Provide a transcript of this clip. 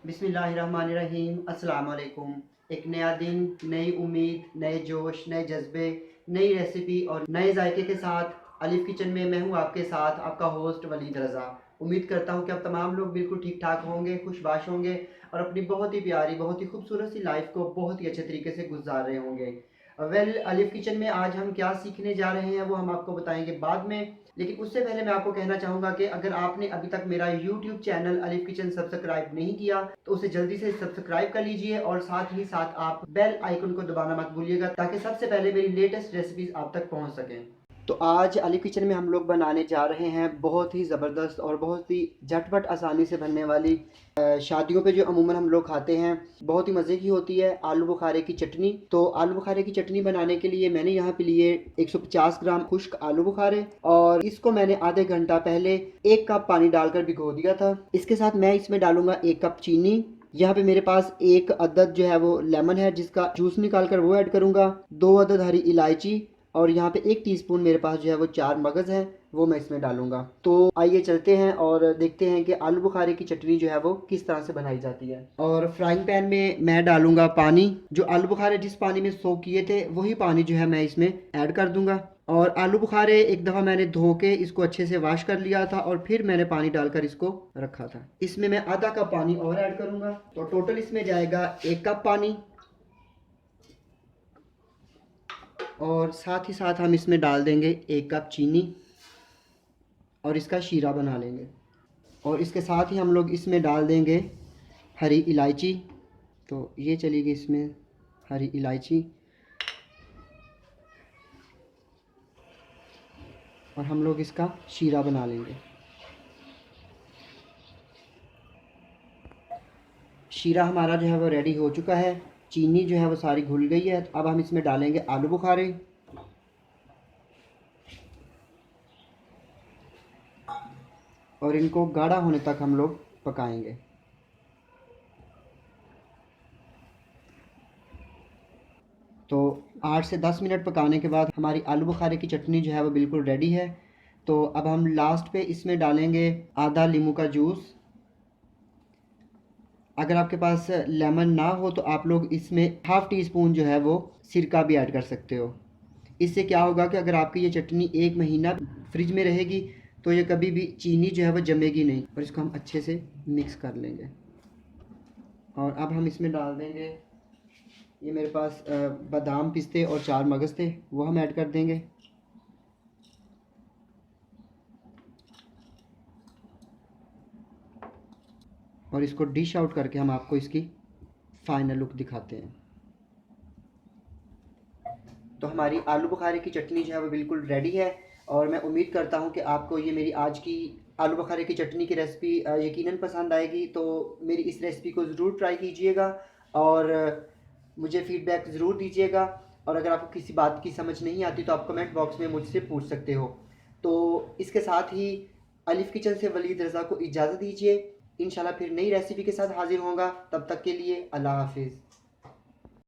बिस्मिल्लाहिर्रहमानिर्रहीम। अस्सलाम वालेकुम। एक नया दिन, नई उम्मीद, नए जोश, नए जज्बे, नई रेसिपी और नए जायके के साथ अलिफ किचन में मैं हूँ आपके साथ, आपका होस्ट वलीद रज़ा। उम्मीद करता हूँ कि आप तमाम लोग बिल्कुल ठीक ठाक होंगे, खुशबाश होंगे और अपनी बहुत ही प्यारी, बहुत ही खूबसूरत सी लाइफ को बहुत ही अच्छे तरीके से गुजार रहे होंगे। अलिफ किचन में आज हम क्या सीखने जा रहे हैं वो हम आपको बताएंगे बाद में। लेकिन उससे पहले मैं आपको कहना चाहूँगा कि अगर आपने अभी तक मेरा यूट्यूब चैनल अलिफ किचन सब्सक्राइब नहीं किया तो उसे जल्दी से सब्सक्राइब कर लीजिए और साथ ही साथ आप बेल आइकन को दबाना मत भूलिएगा ताकि सबसे पहले मेरी लेटेस्ट रेसिपीज आप तक पहुँच सकें। तो आज अलिफ किचन में हम लोग बनाने जा रहे हैं बहुत ही ज़बरदस्त और बहुत ही झटपट आसानी से बनने वाली, शादियों पे जो अमूमन हम लोग खाते हैं, बहुत ही मज़े की होती है, आलू बुखारे की चटनी। तो आलू बुखारे की चटनी बनाने के लिए मैंने यहाँ पे लिए 150 ग्राम खुश्क आलू बुखारे और इसको मैंने आधे घंटा पहले 1 कप पानी डालकर भिगो दिया था। इसके साथ मैं इसमें डालूंगा 1 कप चीनी। यहाँ पे मेरे पास एक अदद जो है वो लेमन है जिसका जूस निकाल कर वो ऐड करूँगा, 2 अदद हरी इलायची और यहाँ पे 1 टीस्पून मेरे पास जो है वो 4 मगज़ हैं वो मैं इसमें डालूंगा। तो आइए चलते हैं और देखते हैं कि आलू बुखारे की चटनी जो है वो किस तरह से बनाई जाती है। और फ्राइंग पैन में मैं डालूंगा पानी। जो आलू बुखारे जिस पानी में सोक किए थे वही पानी जो है मैं इसमें ऐड कर दूंगा। और आलू बुखारे एक दफ़ा मैंने धो के इसको अच्छे से वॉश कर लिया था और फिर मैंने पानी डालकर इसको रखा था। इसमें मैं आधा कप पानी और ऐड करूंगा तो टोटल इसमें जाएगा 1 कप पानी। और साथ ही साथ हम इसमें डाल देंगे 1 कप चीनी और इसका शीरा बना लेंगे। और इसके साथ ही हम लोग इसमें डाल देंगे हरी इलायची। तो ये चलेगी इसमें हरी इलायची और हम लोग इसका शीरा बना लेंगे। शीरा हमारा जो है वो रेडी हो चुका है, चीनी जो है वो सारी घुल गई है। तो अब हम इसमें डालेंगे आलू बुखारे और इनको गाढ़ा होने तक हम लोग पकाएंगे। तो 8 से 10 मिनट पकाने के बाद हमारी आलू बुखारे की चटनी जो है वो बिल्कुल रेडी है। तो अब हम लास्ट पे इसमें डालेंगे आधा नींबू का जूस। अगर आपके पास लेमन ना हो तो आप लोग इसमें हाफ़ टी स्पून जो है वो सिरका भी ऐड कर सकते हो। इससे क्या होगा कि अगर आपकी ये चटनी 1 महीना फ्रिज में रहेगी तो ये कभी भी चीनी जो है वो जमेगी नहीं। और इसको हम अच्छे से मिक्स कर लेंगे। और अब हम इसमें डाल देंगे, ये मेरे पास बादाम पिस्ते और 4 मगज़ थे वो हम ऐड कर देंगे। और इसको डिश आउट करके हम आपको इसकी फाइनल लुक दिखाते हैं। तो हमारी आलू बुखारे की चटनी जो है वो बिल्कुल रेडी है और मैं उम्मीद करता हूँ कि आपको ये मेरी आज की आलू बुखारे की चटनी की रेसिपी यकीनन पसंद आएगी। तो मेरी इस रेसिपी को ज़रूर ट्राई कीजिएगा और मुझे फ़ीडबैक ज़रूर दीजिएगा। और अगर आपको किसी बात की समझ नहीं आती तो आप कमेंट बॉक्स में मुझसे पूछ सकते हो। तो इसके साथ ही अलिफ किचन से वलीद रज़ा को इजाज़त दीजिए। इंशाल्लाह फिर नई रेसिपी के साथ हाज़िर होंगे। तब तक के लिए अल्लाह हाफिज़।